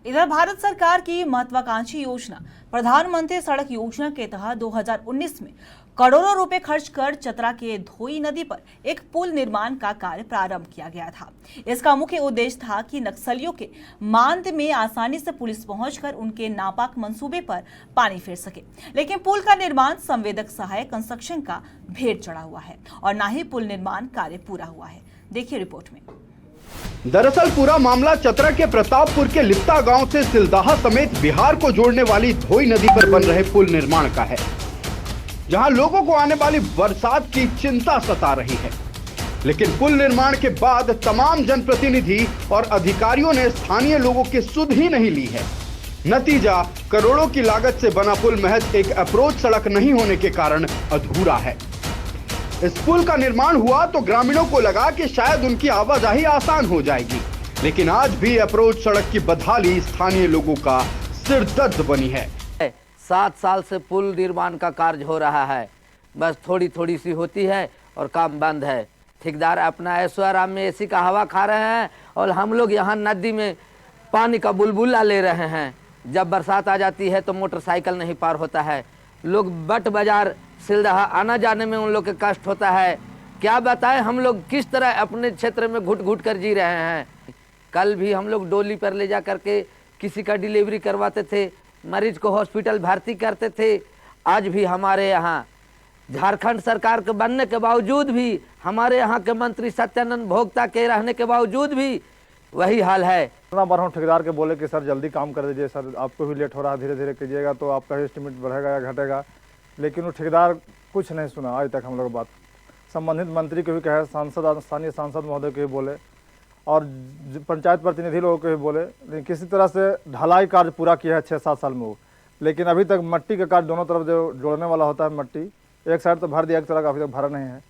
इधर भारत सरकार की महत्वाकांक्षी योजना प्रधानमंत्री सड़क योजना के तहत 2019 में करोड़ों रुपए खर्च कर चतरा के धोई नदी पर एक पुल निर्माण का कार्य प्रारंभ किया गया था। इसका मुख्य उद्देश्य था कि नक्सलियों के मांद में आसानी से पुलिस पहुंचकर उनके नापाक मंसूबे पर पानी फेर सके, लेकिन पुल का निर्माण संवेदक सहायक कंस्ट्रक्शन का भेद चढ़ा हुआ है और न ही पुल निर्माण कार्य पूरा हुआ है। देखिए रिपोर्ट में। दरअसल पूरा मामला चतरा के प्रतापपुर के लिप्ता गांव से सिलदाहा समेत बिहार को जोड़ने वाली धोई नदी पर बन रहे पुल निर्माण का है, जहां लोगों को आने वाली बरसात की चिंता सता रही है। लेकिन पुल निर्माण के बाद तमाम जनप्रतिनिधि और अधिकारियों ने स्थानीय लोगों की सुध ही नहीं ली है। नतीजा, करोड़ों की लागत से बना पुल महज एक अप्रोच सड़क नहीं होने के कारण अधूरा है। इस पुल का निर्माण हुआ तो ग्रामीणों को लगा कि शायद उनकी आवाजाही आसान हो जाएगी, लेकिन आज भी अप्रोच सड़क की बदहाली स्थानीय लोगों का सिरदर्द बनी है। 7 साल से पुल निर्माण का कार्य हो रहा है, बस थोड़ी थोड़ी सी होती है और काम बंद है। ठेकेदार अपना ऐशो आराम में एसी का हवा खा रहे हैं और हम लोग यहाँ नदी में पानी का बुलबुला ले रहे हैं। जब बरसात आ जाती है तो मोटरसाइकिल नहीं पार होता है, लोग बट बाजार सिलदहा आना जाने में उन लोग के कष्ट होता है। क्या बताएं हम लोग किस तरह अपने क्षेत्र में घुट घुट कर जी रहे हैं। कल भी हम लोग डोली पर ले जा करके किसी का डिलीवरी करवाते थे, मरीज को हॉस्पिटल भर्ती करते थे। आज भी हमारे यहाँ झारखंड सरकार के बनने के बावजूद भी, हमारे यहाँ के मंत्री सत्यानंद भोक्ता के रहने के बावजूद भी वही हाल है। इतना बार हम ठेकेदार के बोले कि सर जल्दी काम कर दीजिए, सर आपको भी लेट हो रहा है, धीरे धीरे कीजिएगा तो आपका एस्टिमेट बढ़ेगा या घटेगा, लेकिन वो ठेकेदार कुछ नहीं सुना आज तक। हम लोग बात संबंधित मंत्री को भी कहे, सांसद स्थानीय सांसद महोदय को भी बोले और पंचायत प्रतिनिधि लोगों को भी बोले, लेकिन किसी तरह से ढलाई कार्य पूरा किया है 6-7 साल में वो, लेकिन अभी तक मट्टी का कार्य दोनों तरफ जो जोड़ने वाला होता है, मट्टी एक साइड तो भर दिया, एक तरह का अभी तक भरा नहीं है।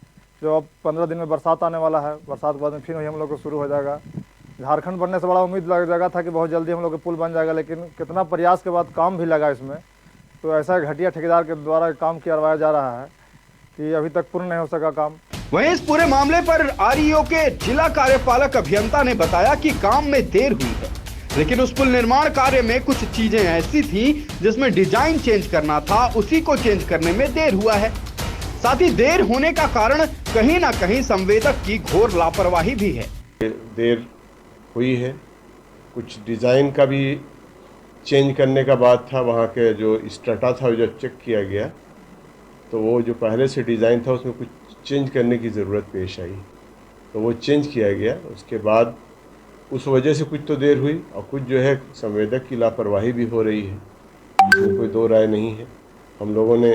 जो अब 15 दिन में बरसात आने वाला है, बरसात के बाद में फिर वही हम लोग को शुरू हो जाएगा। झारखंड बनने से बड़ा उम्मीद लगा था कि बहुत जल्दी हम लोग का पुल बन जाएगा, लेकिन कितना प्रयास के बाद काम भी लगा इसमें, तो ऐसा घटिया ठेकेदार के द्वारा काम करवाया जा रहा है कि अभी तक पूर्ण नहीं हो सका काम। वहीं इस पूरे मामले पर आरईओ के जिला कार्यपालक अभियंता ने बताया कि काम में देर हुई है, लेकिन उस पुल निर्माण कार्य में कुछ चीजें ऐसी थी जिसमें डिजाइन चेंज करना था, उसी को चेंज करने में देर हुआ है। साथ ही देर होने का कारण कहीं ना कहीं संवेदक की घोर लापरवाही भी है। देर हुई है, कुछ डिजाइन का भी चेंज करने का बात था, वहाँ के जो स्टाटा था जो चेक किया गया तो वो जो पहले से डिज़ाइन था उसमें कुछ चेंज करने की ज़रूरत पेश आई, तो वो चेंज किया गया। उसके बाद उस वजह से कुछ तो देर हुई और कुछ जो है संवेदक की लापरवाही भी हो रही है, इसमें कोई दो राय नहीं है। हम लोगों ने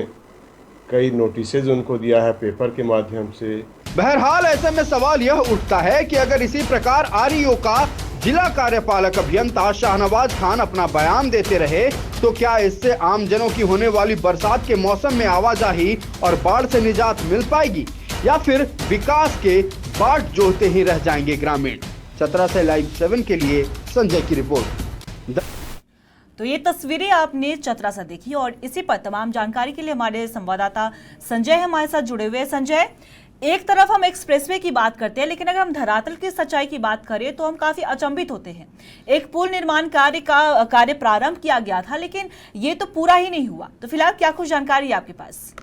कई नोटिसेज उनको दिया है पेपर के माध्यम से। बहरहाल ऐसे में सवाल यह उठता है कि अगर इसी प्रकार आरईओ का जिला कार्यपालक अभियंता शाहनवाज खान अपना बयान देते रहे तो क्या इससे आमजनों की होने वाली बरसात के मौसम में आवाजाही और बाढ़ से निजात मिल पाएगी, या फिर विकास के बाट जोहते ही रह जाएंगे ग्रामीण। चतरा से लाइव 7 के लिए संजय की रिपोर्ट। तो ये तस्वीरें आपने चतरा से देखी और इसी पर तमाम जानकारी के लिए हमारे संवाददाता संजय हमारे साथ जुड़े हुए हैं। संजय, एक तरफ हम एक्सप्रेसवे की बात करते हैं, लेकिन अगर हम धरातल की सच्चाई की बात करें तो हम काफी अचंभित होते हैं। एक पुल निर्माण कार्य प्रारंभ किया गया था, लेकिन ये तो पूरा ही नहीं हुआ। तो फिलहाल क्या कुछ जानकारी है आपके पास?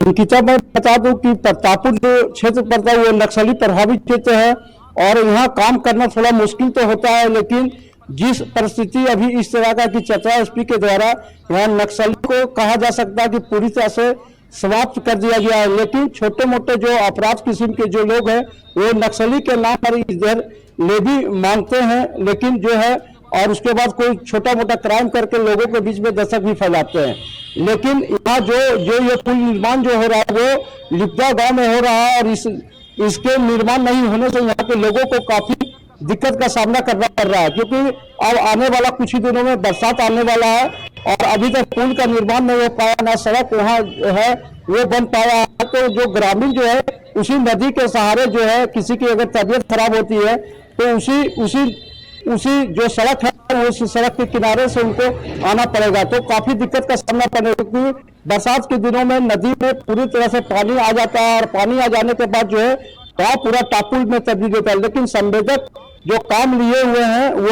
अंकिता, मैं बता दूं कि प्रतापपुर जो क्षेत्र पड़ता है वो नक्सली प्रभावित क्षेत्र है और यहाँ काम करना थोड़ा मुश्किल तो होता है, लेकिन जिस परिस्थिति अभी इस तरह का कि चतरा एसपी के द्वारा यहाँ नक्सली को कहा जा सकता है कि पूरी तरह से समाप्त कर दिया गया है, लेकिन छोटे मोटे जो अपराध किस्म के जो लोग हैं वो नक्सली के नाम पर इधर लेवी मांगते हैं, लेकिन जो है और उसके बाद कोई छोटा मोटा क्राइम करके लोगों के बीच में दहशत भी फैलाते हैं। लेकिन यहाँ जो ये पुल निर्माण जो हो रहा है वो लिप्ता गांव में हो रहा है और इसके निर्माण नहीं होने से यहाँ के लोगों को काफी दिक्कत का सामना करना पड़ रहा है, क्योंकि अब आने वाला कुछ ही दिनों में बरसात आने वाला है और अभी तक पुल का निर्माण नहीं हो पाया, ना सड़क वहाँ है वो बन पाया है। तो जो ग्रामीण जो है उसी नदी के सहारे जो है किसी की अगर तबीयत खराब होती है तो उसी जो सड़क है उस सड़क के किनारे से उनको आना पड़ेगा, तो काफी दिक्कत का सामना करने, क्योंकि बरसात के दिनों में नदी में पूरी तरह से पानी आ जाता है और पानी आ जाने के बाद जो है गाँव पूरा टापुल में तब्दील होता है। लेकिन संवेदक जो काम लिए हुए हैं वो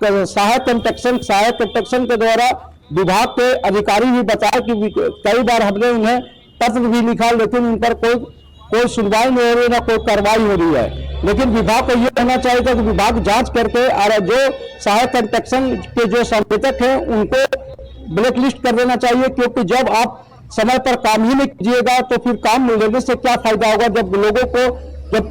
सहायक कंस्ट्रक्शन के द्वारा विभाग के अधिकारी भी बताया कि कई बार हमने उन्हें पत्र भी लिखा, लेकिन उन पर कोई सुनवाई नहीं हो रही, ना कोई कार्रवाई हो रही है। लेकिन विभाग को ये कहना चाहिए कि विभाग जांच करके और जो सहायक कंस्ट्रक्शन के जो संवेदक हैं उनको ब्लैक लिस्ट कर देना चाहिए, क्योंकि जब आप समय पर काम ही नहीं कीजिएगा तो फिर काम मिलने से क्या फायदा होगा। जब लोगों को जब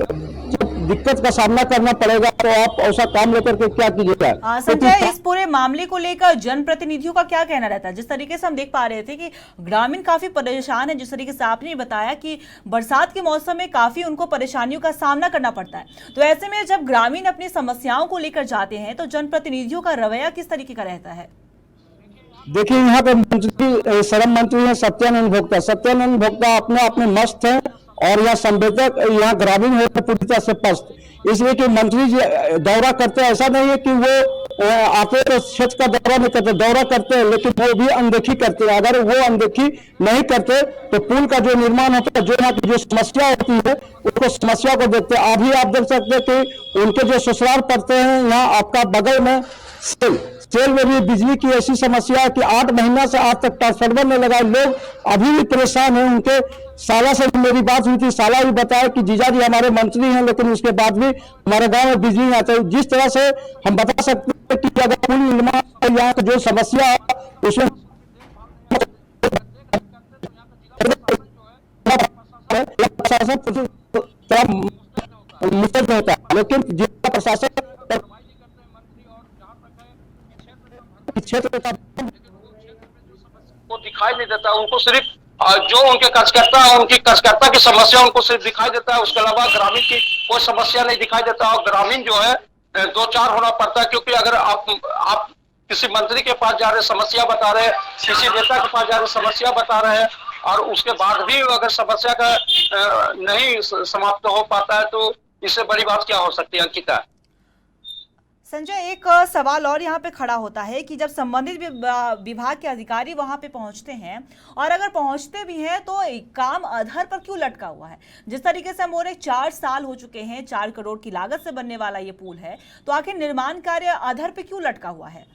दिक्कत का सामना करना पड़ेगा तो आप ऐसा काम लेकर के क्या कीजिएगा। संजय, इस पूरे मामले को लेकर जनप्रतिनिधियों का क्या कहना रहता है? जिस तरीके से हम देख पा रहे थे कि ग्रामीण काफी परेशान है, जिस तरीके से आपने बताया कि बरसात के मौसम में काफी उनको परेशानियों का सामना करना पड़ता है, तो ऐसे में जब ग्रामीण अपनी समस्याओं को लेकर जाते हैं तो जनप्रतिनिधियों का रवैया किस तरीके का रहता है? देखिए, यहाँ पे मंत्री, श्रम मंत्री हैं सत्यानंद भोक्ता अपने मस्त हैं, और यहाँ संवेदक यहाँ ग्रामीण है पूरी तरह से पस्त। इसलिए कि मंत्री जी दौरा करते हैं, ऐसा नहीं है कि वो आते तो क्षेत्र का दौरा नहीं करते, दौरा करते हैं, लेकिन वो भी अनदेखी करते हैं। अगर वो अनदेखी नहीं करते तो पुल का जो निर्माण होता है, जो यहाँ की जो समस्या होती है उसको समस्या को देखते हैं। अभी आप देख सकते हैं कि उनके जो ससुराल पड़ते हैं यहाँ आपका बगल में सेल में भी बिजली की ऐसी समस्या है कि 8 महीना से आज तक ट्रांसफार्मर नहीं लगा। लोग अभी भी परेशान हैं। उनके साला से मेरी बात हुई थी, साला भी बताया कि जीजा जी हमारे मंत्री हैं, लेकिन उसके बाद भी हमारे गांव में बिजली नहीं आता है। जिस तरह से हम बता सकते हैं कि अगर पुल निर्माण यहाँ जो समस्या है उसमें मुस्तैद होता है, लेकिन जिला प्रशासन क्षेत्र का वो दिखाई नहीं देता। उनको सिर्फ जो उनके कार्यकर्ता है उनकी कार्यकर्ता की समस्या उनको सिर्फ दिखाई देता है, उसके अलावा ग्रामीण की कोई समस्या नहीं दिखाई देता। और ग्रामीण जो है 2-4 होना पड़ता है, क्योंकि अगर आप किसी मंत्री के पास जा रहे समस्या बता रहे, किसी नेता के पास जा रहे समस्या बता रहे हैं, और उसके बाद भी अगर समस्या का नहीं समाप्त हो पाता है तो इससे बड़ी बात क्या हो सकती है अंकिता? संजय, एक सवाल और यहाँ पे खड़ा होता है कि जब संबंधित विभाग के अधिकारी वहां पे पहुंचते हैं, और अगर पहुंचते भी हैं तो काम अधर पर क्यों लटका हुआ है? जिस तरीके से हम बोल रहे 4 साल हो चुके हैं, 4 करोड़ की लागत से बनने वाला ये पुल है, तो आखिर निर्माण कार्य अधर पे क्यों लटका हुआ है?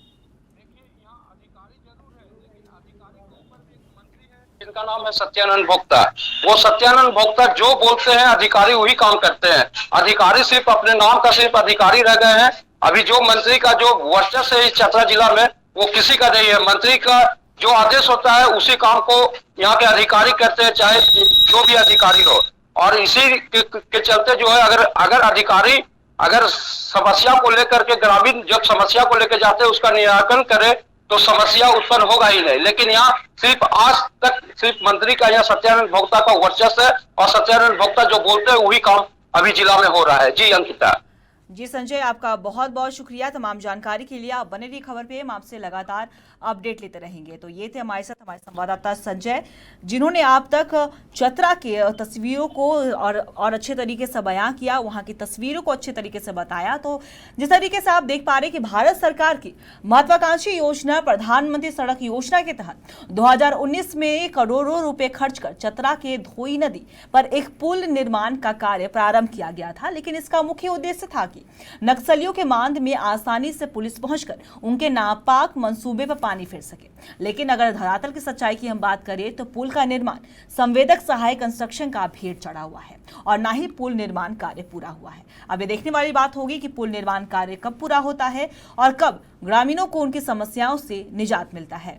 जिनका नाम है सत्यानंद भोक्ता, वो सत्यानंद भोक्ता जो बोलते हैं अधिकारी वही काम करते हैं। अधिकारी सिर्फ अपने नाम का सिर्फ अधिकारी रह गए हैं। अभी जो मंत्री का जो वर्चस्व है इस चतरा जिला में वो किसी का नहीं है। मंत्री का जो आदेश होता है उसी काम को यहाँ के अधिकारी करते हैं, चाहे जो भी अधिकारी हो। और इसी के चलते जो है अगर अधिकारी अगर समस्या को लेकर के ग्रामीण जब समस्या को लेकर जाते हैं उसका निराकरण करे तो समस्या उत्पन्न होगा ही नहीं। लेकिन यहाँ सिर्फ आज तक सिर्फ मंत्री का यहाँ सत्यानंद भोक्ता का वर्चस्व है, और सत्यानंद भोक्ता जो बोलते हैं वही काम अभी जिला में हो रहा है। जी अंकिता। जी संजय, आपका बहुत बहुत शुक्रिया तमाम जानकारी के लिए। आप बने रहिए खबर पे, हम आपसे लगातार अपडेट लेते रहेंगे। तो ये थे हमारे साथ हमारे संवाददाता संजय, जिन्होंने आप तक चतरा के तस्वीरों को और अच्छे तरीके से बयां किया, वहां की तस्वीरों को अच्छे तरीके से बताया। तो जिस तरीके से आप देख पा रहे कि भारत सरकार की महत्वाकांक्षी योजना प्रधानमंत्री सड़क योजना के तहत 2019 में करोड़ों रुपए खर्च कर चतरा के धोई नदी पर एक पुल निर्माण का कार्य प्रारंभ किया गया था। लेकिन इसका मुख्य उद्देश्य था कि नक्सलियों के मांद में आसानी से पुलिस पहुंचकर उनके नापाक मंसूबे पर पानी फेर सके। लेकिन अगर धरातल की सच्चाई की हम बात करें तो पुल का निर्माण संवेदक सहायक कंस्ट्रक्शन का भेद चढ़ा हुआ है, और ना ही पुल निर्माण कार्य पूरा हुआ है। अब ये देखने वाली बात होगी कि पुल निर्माण कार्य कब पूरा होता है और कब ग्रामीणों को उनकी समस्याओं से निजात मिलता है।